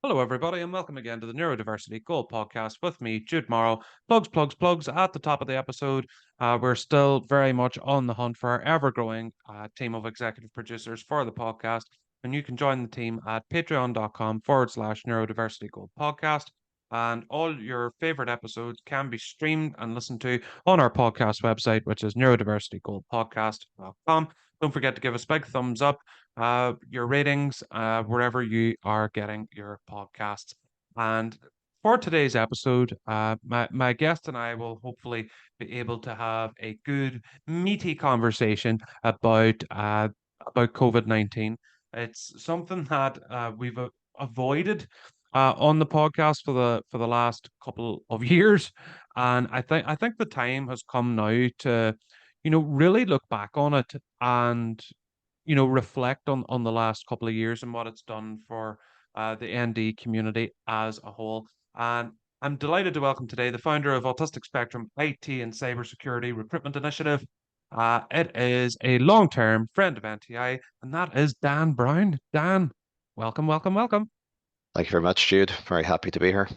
Hello, everybody, and welcome again to the Neurodiversity Gold podcast with me, Jude Morrow. Plugs, plugs, plugs at the top of the episode. We're still very much on the hunt for our ever growing team of executive producers for the podcast. And you can join the team at patreon.com/neurodiversity gold podcast. And all your favorite episodes can be streamed and listened to on our podcast website, which is neurodiversitygoldpodcast.com. Don't forget to give us a big thumbs up, your ratings, wherever you are getting your podcasts. And for today's episode, my guest and I will hopefully be able to have a good, meaty conversation about COVID-19. It's something that we've avoided on the podcast for the last couple of years, and I think the time has come now to, really look back on it and reflect on the last couple of years and what it's done for the ND community as a whole. And I'm delighted to welcome today the founder of Autistic Spectrum IT and Saber Security Recruitment Initiative. It is a long-term friend of NTI, and that is Dan Brown. Dan, welcome, welcome, welcome. Thank you very much, Jude. Very happy to be here.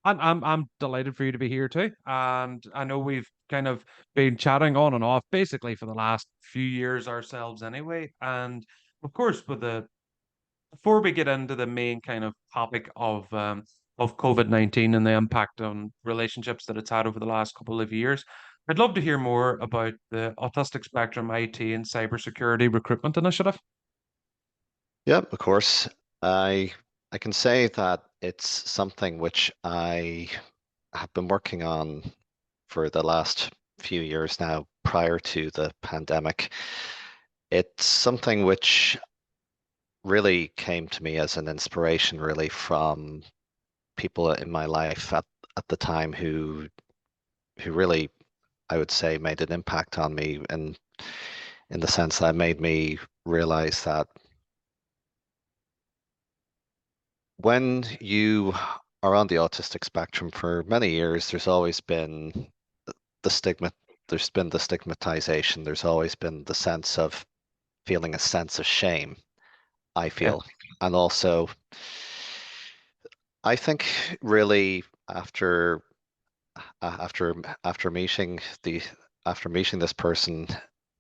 And I'm delighted for you to be here too. And I know we've kind of been chatting on and off basically for the last few years ourselves anyway. And of course, before we get into the main kind of topic of COVID-19 and the impact on relationships that it's had over the last couple of years, I'd love to hear more about the Autistic Spectrum IT and Cybersecurity Recruitment Initiative. Yep, of course. I I can say that it's something which I have been working on for the last few years now, prior to the pandemic. It's something which really came to me as an inspiration, really, from people in my life at the time who really, I would say, made an impact on me, and in the sense that made me realize that when you are on the autistic spectrum for many years, the stigma, there's been the stigmatization, there's always been the sense of feeling a sense of shame, I Yeah. feel. And also, I think really after after meeting the after meeting this person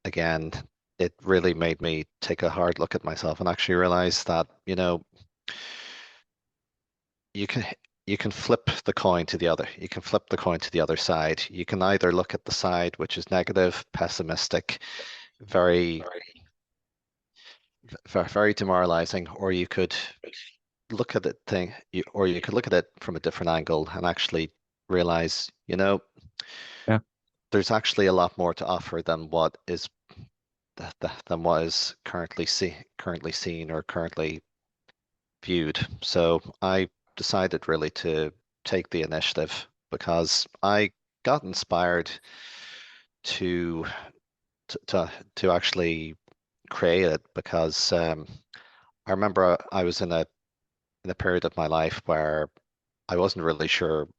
again, it really made me take a hard look at myself and actually realize that, you can you can flip the coin to the other. You can flip the coin to the other side. You can either look at the side which is negative, pessimistic, very very demoralizing, or you could look at or you could look at it from a different angle and actually realize, Yeah. there's actually a lot more to offer than what is currently seen or currently viewed. So I decided really to take the initiative because I got inspired to to actually create it because I remember I was in a period of my life where I wasn't really sure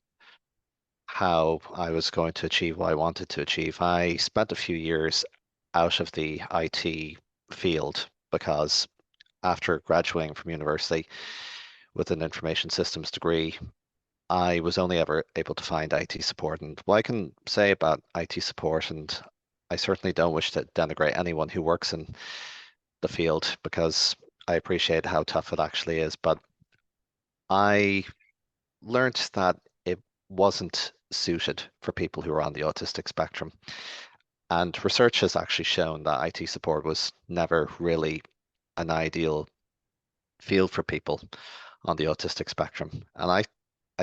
how I was going to achieve what I wanted to achieve. I spent a few years out of the IT field because after graduating from university with an information systems degree, I was only ever able to find IT support. And what I can say about IT support, and I certainly don't wish to denigrate anyone who works in the field because I appreciate how tough it actually is, but I learned that it wasn't suited for people who are on the autistic spectrum. And research has actually shown that IT support was never really an ideal field for people on the autistic spectrum. And I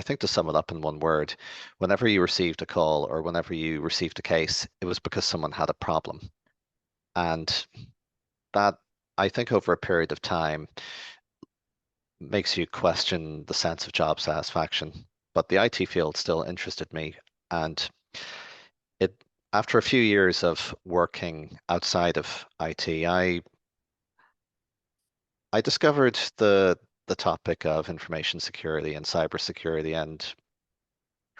think to sum it up in one word, whenever you received a call or whenever you received a case, it was because someone had a problem. And that, I think, over a period of time makes you question the sense of job satisfaction. But the IT field still interested me. And it, after a few years of working outside of IT, I discovered the topic of information security and cybersecurity and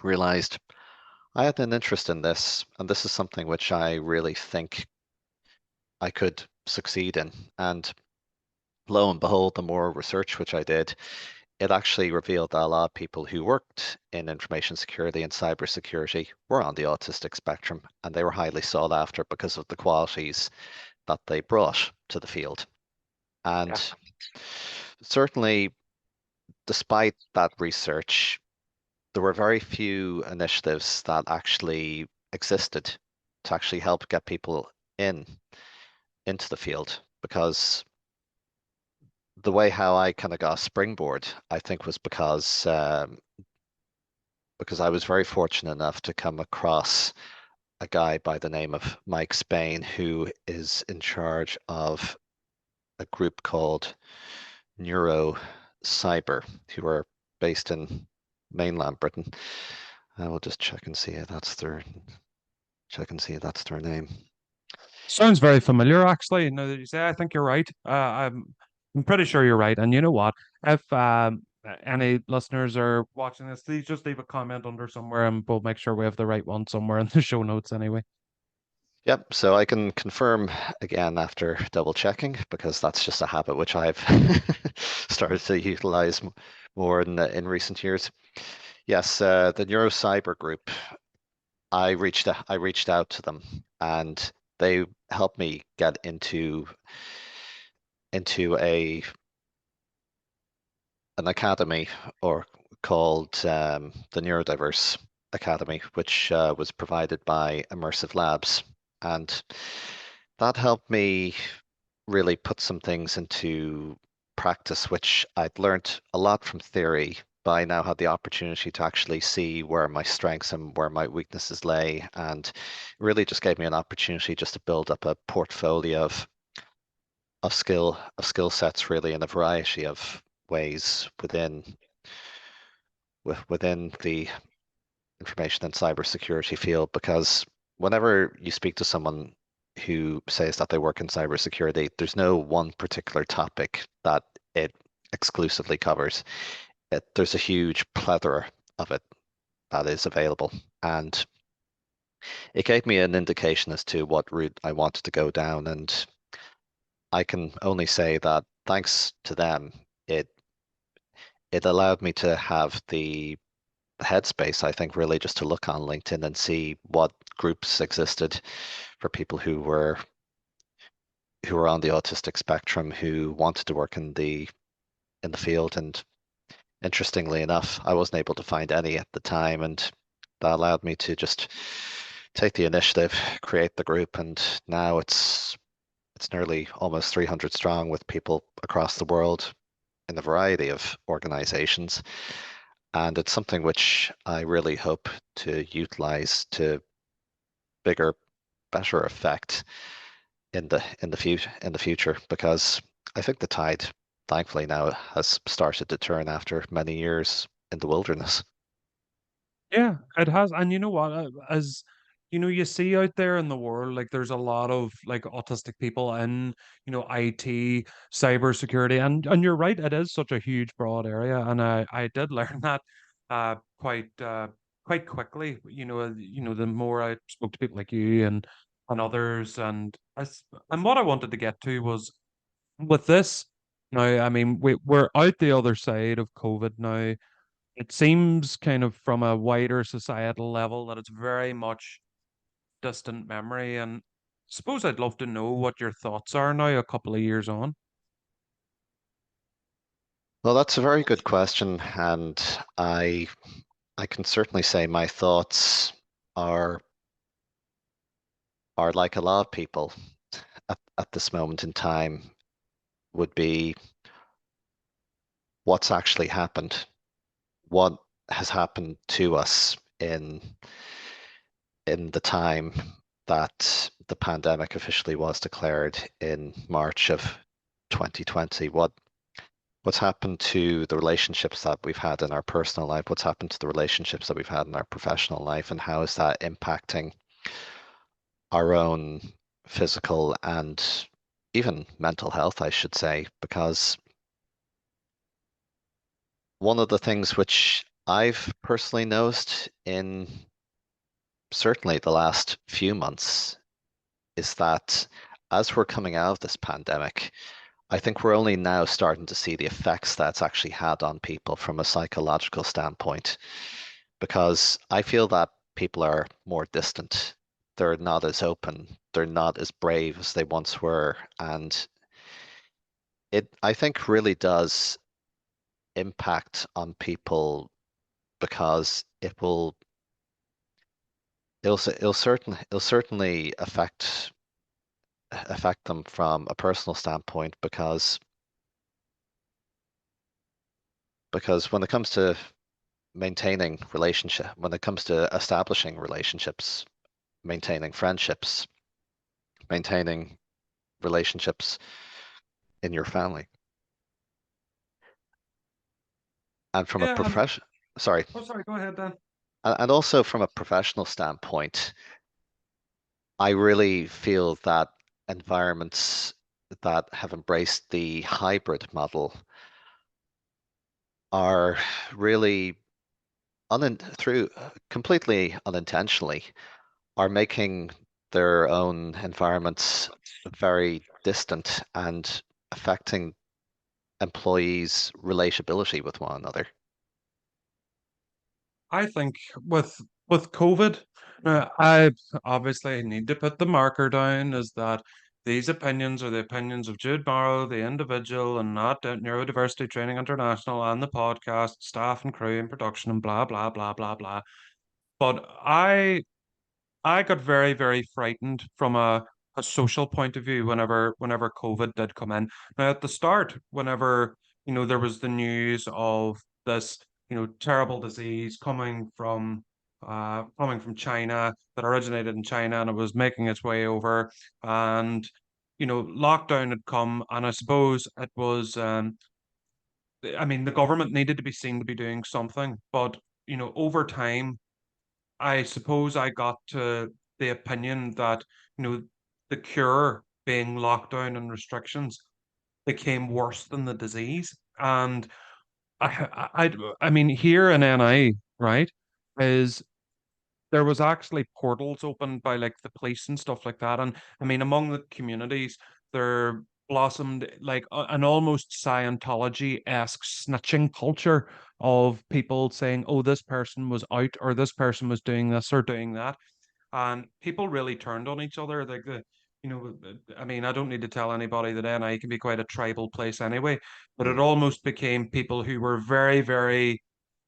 realized I had an interest in this, and this is something which I really think I could succeed in. And lo and behold, the more research which I did, it actually revealed that a lot of people who worked in information security and cybersecurity were on the autistic spectrum, and they were highly sought after because of the qualities that they brought to the field. And Yeah. certainly, despite that research, there were very few initiatives that actually existed to actually help get people in into the field because the way how I kind of got a springboard, I think, was because I was very fortunate enough to come across a guy by the name of Mike Spain, who is in charge of a group called Cyber, who are based in mainland Britain. I will just check and see if that's their name. Sounds very familiar, actually. Now that you say, I think you're right. I'm pretty sure you're right. And you know what? If any listeners are watching this, please just leave a comment under somewhere, and we'll make sure we have the right one somewhere in the show notes anyway. Yep, so I can confirm again after double checking because that's just a habit which I've started to utilize more in recent years. Yes, the Neurocyber group. I reached out to them, and they helped me get into a an academy or called the Neurodiverse Academy, which was provided by Immersive Labs, and that helped me really put some things into practice, which I'd learned a lot from theory, but I now had the opportunity to actually see where my strengths and where my weaknesses lay, and it really just gave me an opportunity just to build up a portfolio of skill sets really in a variety of ways within the information and cybersecurity field because whenever you speak to someone who says that they work in cybersecurity, there's no one particular topic that it exclusively covers. There's a huge plethora of it that is available. And it gave me an indication as to what route I wanted to go down. And I can only say that thanks to them, it it allowed me to have the headspace, I think, really just to look on LinkedIn and see what groups existed for people who were on the autistic spectrum who wanted to work in the field. And interestingly enough, I wasn't able to find any at the time, and that allowed me to just take the initiative, create the group, and now it's nearly almost 300 strong with people across the world in a variety of organizations. And it's something which I really hope to utilize to bigger, better effect in the future because I think the tide, thankfully, now has started to turn after many years in the wilderness. Yeah, it has. And you know what? As you know, you see out there in the world, like there's a lot of like autistic people in, IT, cybersecurity, and you're right, it is such a huge broad area. And I did learn that quite quickly. The more I spoke to people like you and others, and what I wanted to get to was with this. Now, I mean, we're out the other side of COVID now. It seems kind of from a wider societal level that it's very much distant memory. And suppose I'd love to know what your thoughts are now, a couple of years on. Well, that's a very good question, and I can certainly say my thoughts are are like a lot of people at this moment in time would be what's actually happened, what has happened to us in the time that the pandemic officially was declared in March of 2020. What's happened to the relationships that we've had in our personal life? What's happened to the relationships that we've had in our professional life? And how is that impacting our own physical and even mental health, I should say? Because one of the things which I've personally noticed in certainly the last few months is that as we're coming out of this pandemic, I think we're only now starting to see the effects that's actually had on people from a psychological standpoint, because I feel that people are more distant. They're not as open, they're not as brave as they once were. And it, I think, really does impact on people because it'll certainly affect them from a personal standpoint because when it comes to when it comes to establishing relationships, maintaining friendships, maintaining relationships in your family, and from a Yeah, and profession, sorry, oh, sorry, go ahead, Dan. and also from a professional standpoint, I really feel that environments that have embraced the hybrid model are really through completely unintentionally are making their own environments very distant and affecting employees' relatability with one another. I think with with COVID, I obviously need to put the marker down is that these opinions are the opinions of Jude Barrow, the individual, and not Neurodiversity Training International and the podcast, staff and crew and production and blah blah blah blah blah. But I got very, very frightened from a social point of view whenever COVID did come in. Now at the start, whenever, there was the news of this, terrible disease coming from China that originated in China and it was making its way over and lockdown had come and I suppose it was I mean the government needed to be seen to be doing something, but over time I suppose I got to the opinion that, you know, the cure being lockdown and restrictions became worse than the disease. And I mean, here in NI, right, is there was actually portals opened by like the police and stuff like that. And I mean, among the communities, there blossomed like an almost Scientology-esque snitching culture of people saying, oh, this person was out or this person was doing this or doing that. And people really turned on each other. Like I mean, I don't need to tell anybody that NI can be quite a tribal place anyway, but it Mm. almost became people who were very, very,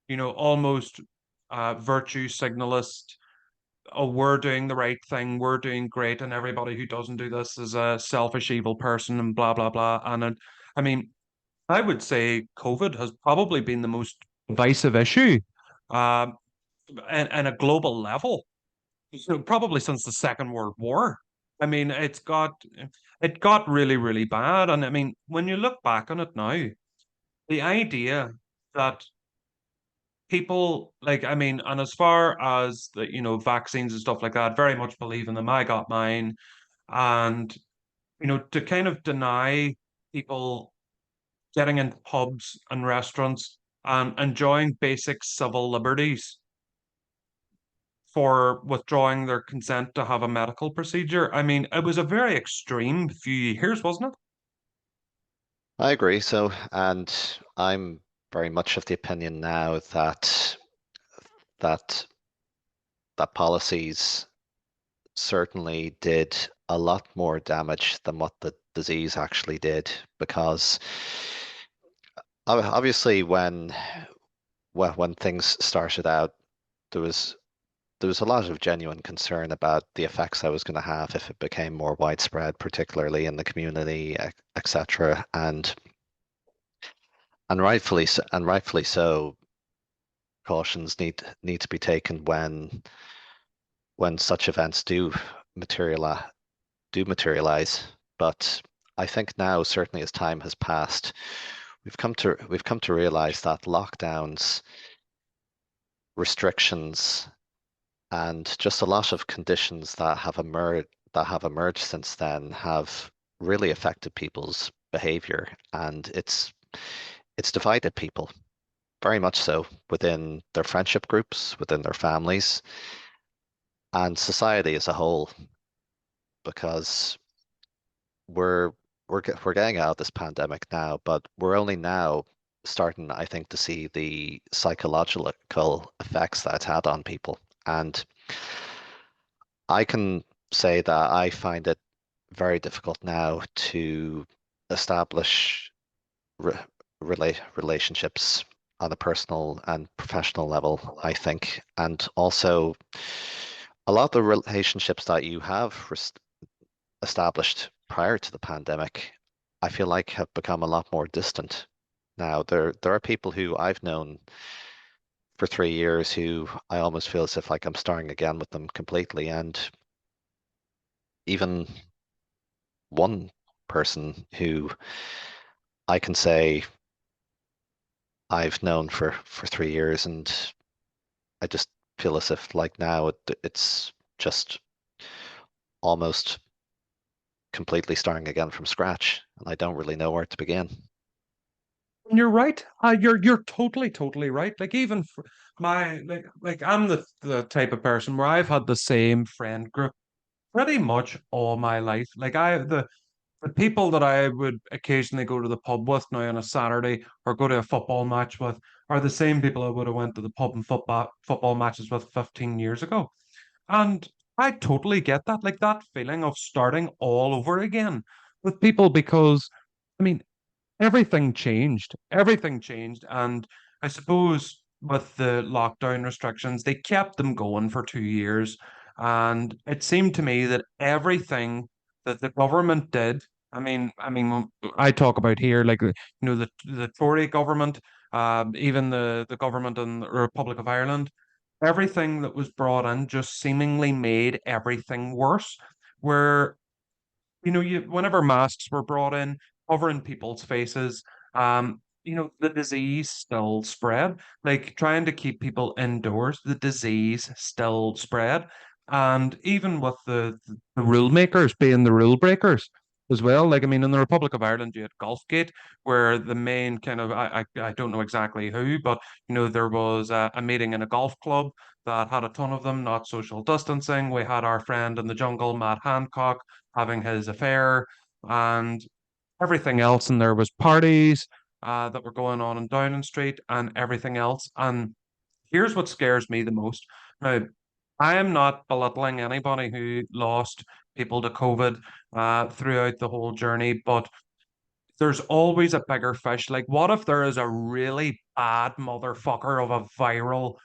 almost virtue signalist. Oh, we're doing the right thing, we're doing great, and everybody who doesn't do this is a selfish, evil person, and blah blah blah. And I mean, I would say COVID has probably been the most divisive issue, uh, and a global level. So probably since the Second World War. I mean, it got really, really bad. And I mean, when you look back on it now, the idea that people like, I mean, and as far as the, vaccines and stuff like that, very much believe in them. I got mine. And, to kind of deny people getting in pubs and restaurants and enjoying basic civil liberties for withdrawing their consent to have a medical procedure. I mean, it was a very extreme few years, wasn't it? I agree. So, and I'm very much of the opinion now that that policies certainly did a lot more damage than what the disease actually did, because obviously when things started out, there was there was a lot of genuine concern about the effects I was going to have if it became more widespread, particularly in the community, etc. And rightfully so, precautions need to be taken when such events materialize materialize. But I think now, certainly as time has passed, we've come to realize that lockdowns, restrictions, and just a lot of conditions that have emerged since then have really affected people's behavior, and it's divided people very much so within their friendship groups, within their families, and society as a whole, because we're we're getting out of this pandemic now, but we're only now starting, I think, to see the psychological effects that it's had on people. And I can say that I find it very difficult now to establish re relationships on a personal and professional level, I think. And also, a lot of the relationships that you have established prior to the pandemic, I feel like have become a lot more distant now. There are people who I've known for 3 years who I almost feel as if like I'm starting again with them completely. And even one person who I can say I've known for 3 years, and I just feel as if like now it's just almost completely starting again from scratch, and I don't really know where to begin. And you're right. You're totally right. Like even for my like I'm the type of person where I've had the same friend group pretty much all my life. Like the people that I would occasionally go to the pub with now on a Saturday or go to a football match with are the same people I would have went to the pub and football matches with 15 years ago. And I totally get that, like that feeling of starting all over again with people because I mean everything changed. Everything changed. And I suppose with the lockdown restrictions, they kept them going for 2 years. And it seemed to me that everything that the government did, I talk about here, like, the Tory government, even the government in the Republic of Ireland, everything that was brought in just seemingly made everything worse. Where whenever masks were brought in, covering people's faces, the disease still spread. Like trying to keep people indoors, the disease still spread. And even with the rule makers being the rule breakers as well. Like, I mean, in the Republic of Ireland, you had Golfgate, where the main kind of, I don't know exactly who, but, there was a meeting in a golf club that had a ton of them, not social distancing. We had our friend in the jungle, Matt Hancock, having his affair and everything else. And there was parties that were going on in Downing Street and everything else. And here's what scares me the most. Now, I am not belittling anybody who lost people to COVID throughout the whole journey, but there's always a bigger fish. Like, what if there is a really bad motherfucker of a viral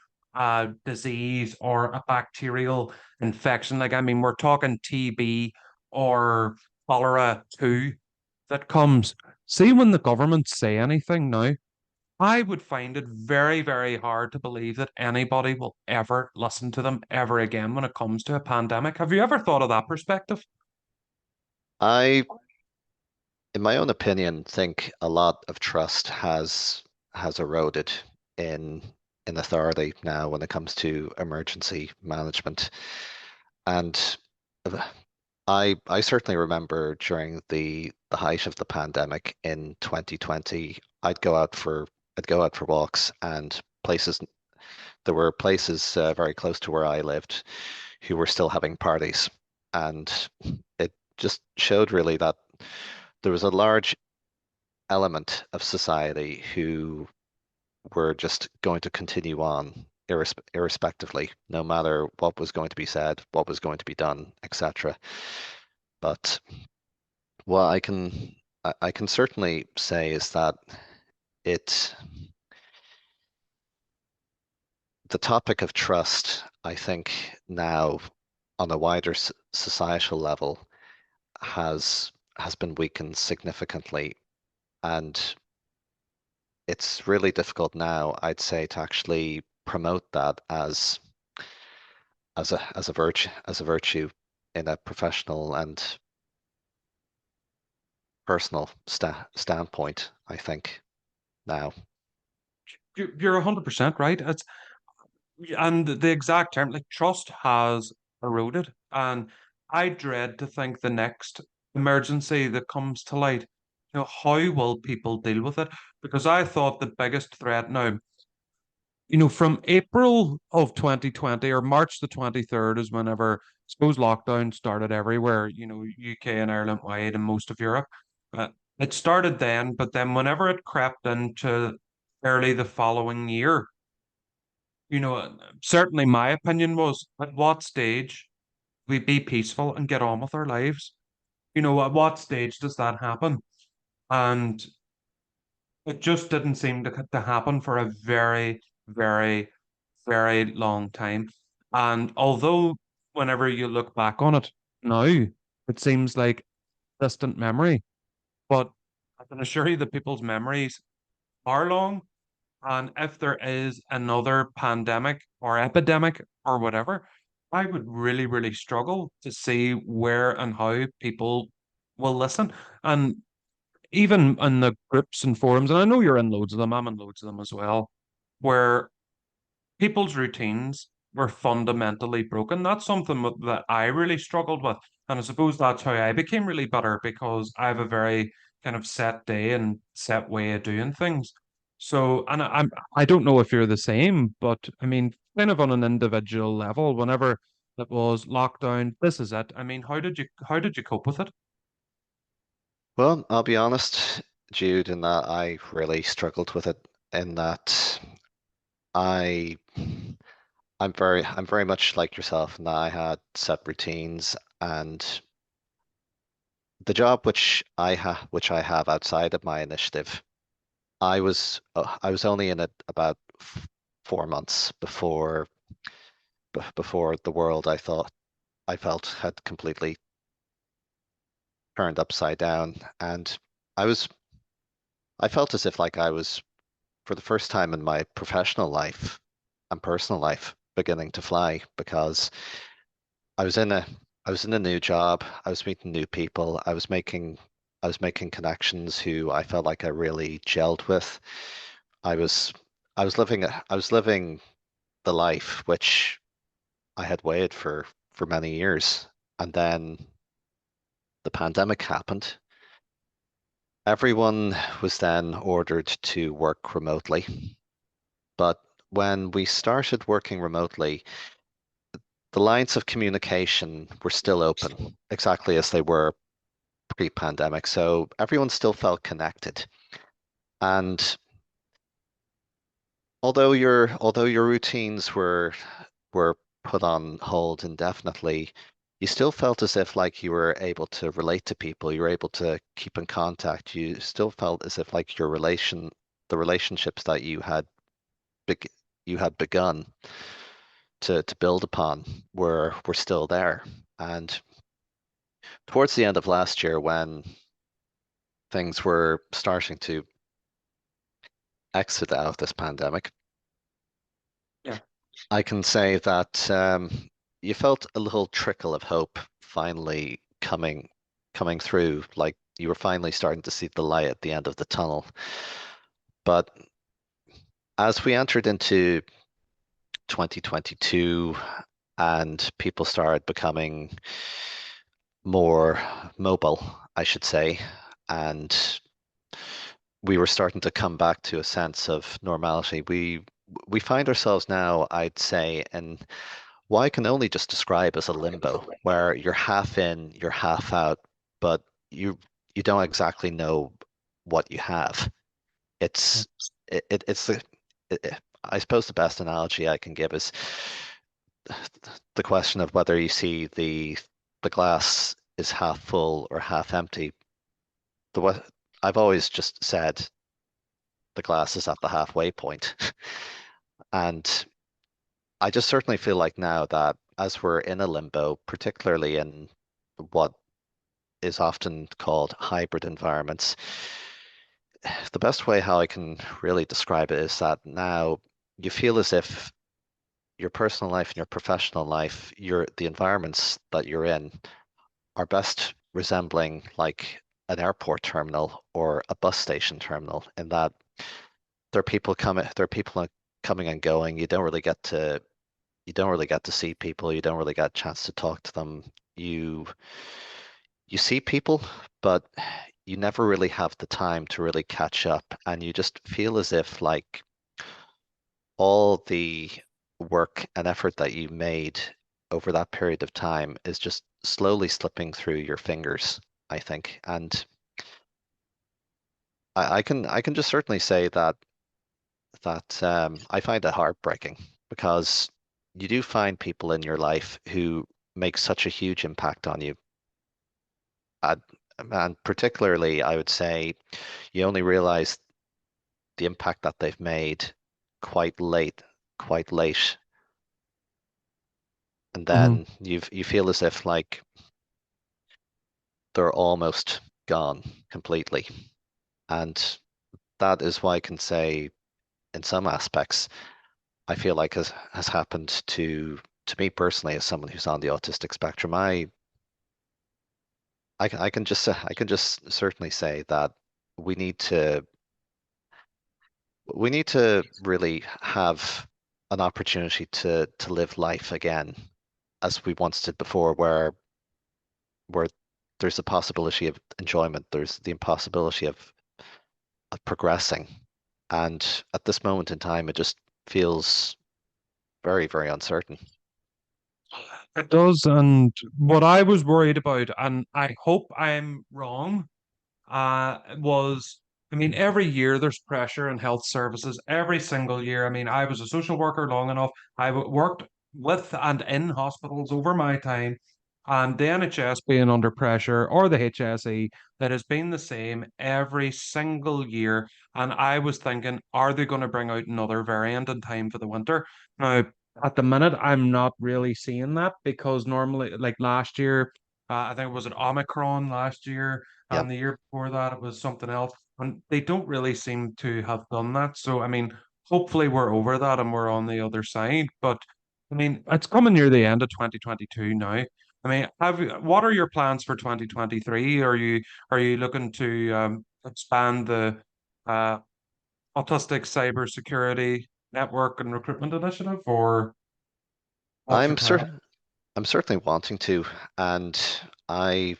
disease or a bacterial infection? Like, I mean, we're talking TB or cholera too that comes. See, when the government say anything now, I would find it very, very hard to believe that anybody will ever listen to them ever again when it comes to a pandemic. Have you ever thought of that perspective? I, in my own opinion, think a lot of trust has eroded in in authority now when it comes to emergency management. And I certainly remember during the height of the pandemic in 2020, I'd go out for walks, and places there were places very close to where I lived who were still having parties, and it just showed really that there was a large element of society who were just going to continue on irrespectively, no matter what was going to be said, what was going to be done, etc. But what I can certainly say is that it the topic of trust, I think now on a wider societal level has been weakened significantly, and it's really difficult now, I'd say, to actually promote that as a virtue in a professional and personal standpoint, I think now. You're 100% right. And the exact term, like trust has eroded. And I dread to think the next emergency that comes to light, how will people deal with it? Because I thought the biggest threat now, from April of 2020 or March the 23rd is whenever, I suppose, lockdown started everywhere, UK and Ireland wide and most of Europe. Uh, it started then, but then whenever it crept into early the following year, certainly my opinion was, at what stage we be peaceful and get on with our lives? At what stage does that happen? And it just didn't seem to happen for a very, very, very long time. And although whenever you look back on it now, it seems like distant memory, but I can assure you that people's memories are long. And if there is another pandemic or epidemic or whatever, I would really, really struggle to see where and how people will listen. And even in the groups and forums, and I know you're in loads of them, I'm in loads of them as well, where people's routines were fundamentally broken. That's something that I really struggled with. And I suppose that's how I became really bitter because I have a very kind of set day and set way of doing things. So, and I don't know if you're the same, but I mean, kind of on an individual level, whenever it was lockdown, this is it. I mean, how did you cope with it? Well, I'll be honest, Jude, in that I really struggled with it in that I I'm very much like yourself in that I had set routines and the job which I have outside of my initiative, I was only in it about 4 months before the world I felt had completely turned upside down, and I was I felt as if like I was for the first time in my professional life and personal life beginning to fly because I was in a I was in a new job. I was meeting new people. I was making connections who I felt like I really gelled with. I was I was living the life which I had waited for many years. And then the pandemic happened. Everyone was then ordered to work remotely. But when we started working remotely, the lines of communication were still open, exactly as they were pre-pandemic. So everyone still felt connected. And although your routines were put on hold indefinitely, you still felt as if like you were able to relate to people, you were able to keep in contact. You still felt as if like the relationships that beg you had begun to build upon were still there. And towards the end of last year, when things were starting to exit out of this pandemic, Yeah. I can say that you felt a little trickle of hope finally coming through, like you were finally starting to see the light at the end of the tunnel. But as we entered into 2022 and people started becoming more mobile, I should say, and we were starting to come back to a sense of normality. We find ourselves now, I'd say, in what I can only just describe as a limbo, where you're half in, you're half out, but you you don't exactly know what you have. It's it's I suppose the best analogy I can give is the question of whether you see the glass is half full or half empty. The what I've always just said the glass is at the halfway point. And I just certainly feel like now that as we're in a limbo, particularly in what is often called hybrid environments, the best way how I can really describe it is that now you feel as if your personal life and your professional life, the environments that you're in are best resembling like an airport terminal or a bus station terminal in that there are people coming and going. You don't really get to see people. You don't really get a chance to talk to them. You you see people, but you never really have the time to really catch up, and you just feel as if like all the work and effort that you made over that period of time is just slowly slipping through your fingers, I think. And I can just certainly say that I find it heartbreaking because you do find people in your life who make such a huge impact on you. And, and particularly, I would say you only realize the impact that they've made quite late, quite late. And Mhm. then you feel as if like they're almost gone completely. And that is why I can say in some aspects, I feel like has happened to me personally as someone who's on the autistic spectrum. I can just certainly say that we need to we need to really have an opportunity to live life again as we once did before, where there's a possibility of enjoyment, there's the impossibility of progressing. And at this moment in time, it just feels very, very uncertain. It does. And what I was worried about, and I hope I'm wrong, was, I mean, every year there's pressure in health services, every single year. I mean, I was a social worker long enough. Worked with and in hospitals over my time, and the NHS being under pressure, or the HSE, that has been the same every single year. And I was thinking, are they going to bring out another variant in time for the winter? Now, at the minute, I'm not really seeing that because normally, like last year, I think it was an Omicron last year, Yeah. and the year before that it was something else. And they don't really seem to have done that. So I mean, hopefully we're over that and we're on the other side. But I mean, it's coming near the end of 2022 now. I mean, what are your plans for 2023? Are you looking to expand the uh, Autistic Cyber Security Network and Recruitment Initiative, or what's your I'm plan? certain I'm certainly wanting to, and I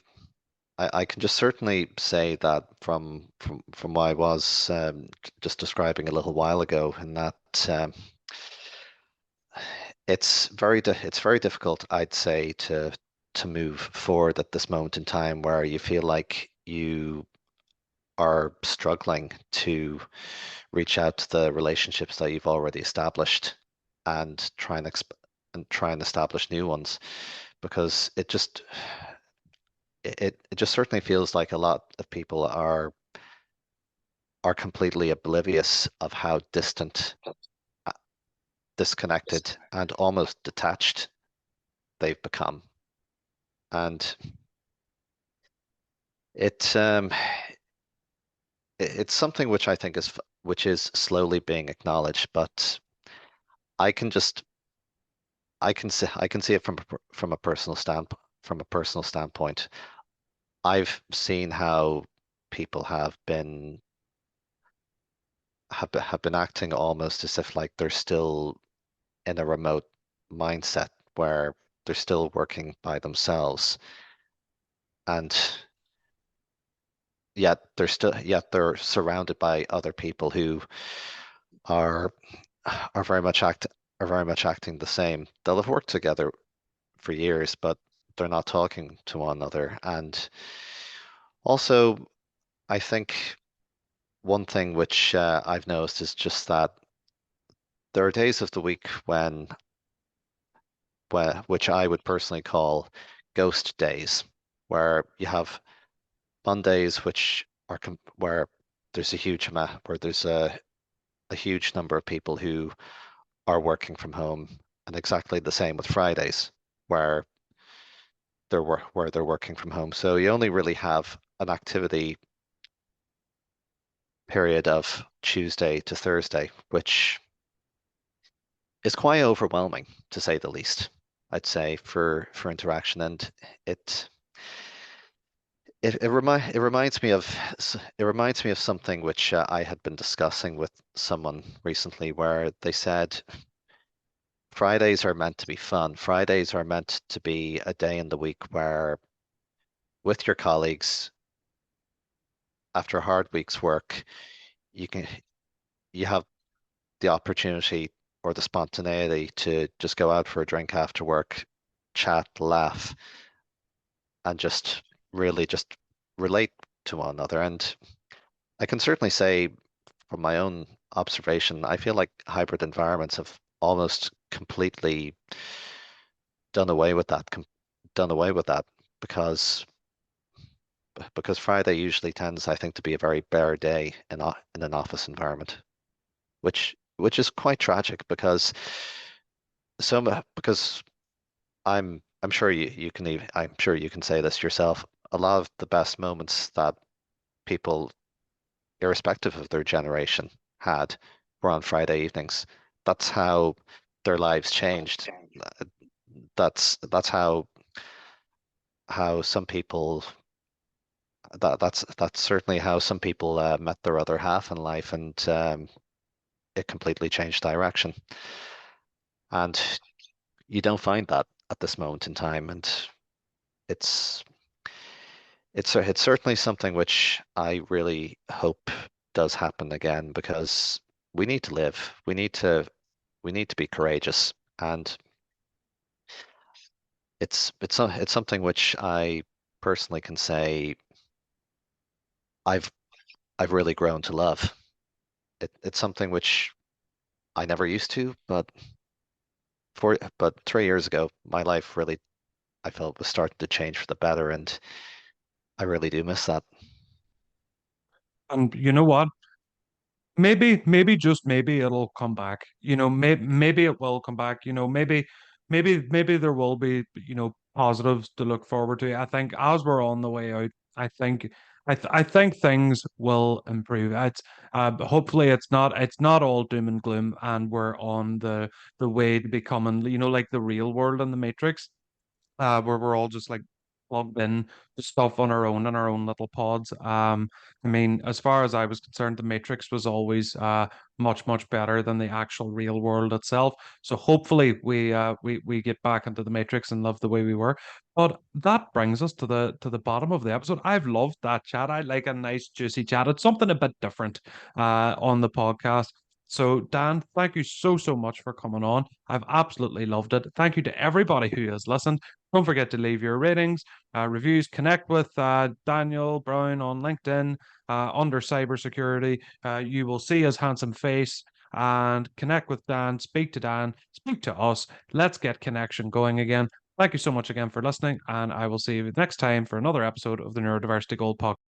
I can just certainly say that from what I was just describing a little while ago, in that um, it's very difficult, I'd say, to move forward at this moment in time where you feel like you are struggling to reach out to the relationships that you've already established and try and establish new ones because it just certainly feels like a lot of people are completely oblivious of how distant, uh, disconnected, and almost detached they've become. And it it's something which I think which is slowly being acknowledged, but I can just I can see it from a personal from a personal standpoint. I've seen how people have been acting almost as if like they're still in a remote mindset where they're still working by themselves, and yet they're surrounded by other people who are are very much act are very much acting the same. They'll have worked together for years, but they're not talking to one another. And also, I think one thing which I've noticed is just that there are days of the week when which I would personally call ghost days, where you have Mondays which where there's a huge amount where there's a huge number of people who are working from home, and exactly the same with Fridays, where where they're working from home. So you only really have an activity period of Tuesday to Thursday, which is quite overwhelming to say the least. I'd say for interaction, and it it reminds me of it reminds me of something which I had been discussing with someone recently, where they said Fridays are meant to be fun. Fridays are meant to be a day in the week where, with your colleagues, after a hard week's work, you can you have the opportunity or the spontaneity to just go out for a drink after work, chat, laugh, and just really just relate to one another. And I can certainly say from my own observation, I feel like hybrid environments have almost completely done away with that, done away with that because Friday usually tends, I think, to be a very bare day in an office environment, which is quite tragic because because I'm sure you can even I'm sure you can say this yourself. A lot of the best moments that people, irrespective of their generation, had were on Friday evenings. That's how their lives changed. Uh, that's how some people that's certainly how some people met their other half in life, and it completely changed direction. And you don't find that at this moment in time, and it's it's certainly something which I really hope does happen again because we need to live. We need to be courageous, and it's something which I personally can say I've I've really grown to love. It's something which I never used to, but 3 years ago, my life really I felt was starting to change for the better, and I really do miss that. And you know what? Maybe just maybe it'll come back. Maybe it will come back. Maybe there will be, positives to look forward to. I think as we're on the way out, I think things will improve. Hopefully it's not all doom and gloom, and we're on the way to becoming, like the real world in the Matrix, where we're all just like plugged in to stuff on our own in our own little pods. I mean, as far as I was concerned, the Matrix was always much better than the actual real world itself. So hopefully we get back into the Matrix and love the way we were. But that brings us to the bottom of the episode. I've loved that chat. I like a nice juicy chat. It's something a bit different on the podcast. So, Dan, thank you so much for coming on. I've absolutely loved it. Thank you to everybody who has listened. Don't forget to leave your ratings, reviews, connect with Daniel Brown on LinkedIn under Saber Security. You will see his handsome face and connect with Dan, speak to Dan, speak to us. Let's get connection going again. Thank you so much again for listening, and I will see you next time for another episode of the Neurodiversity Gold Podcast.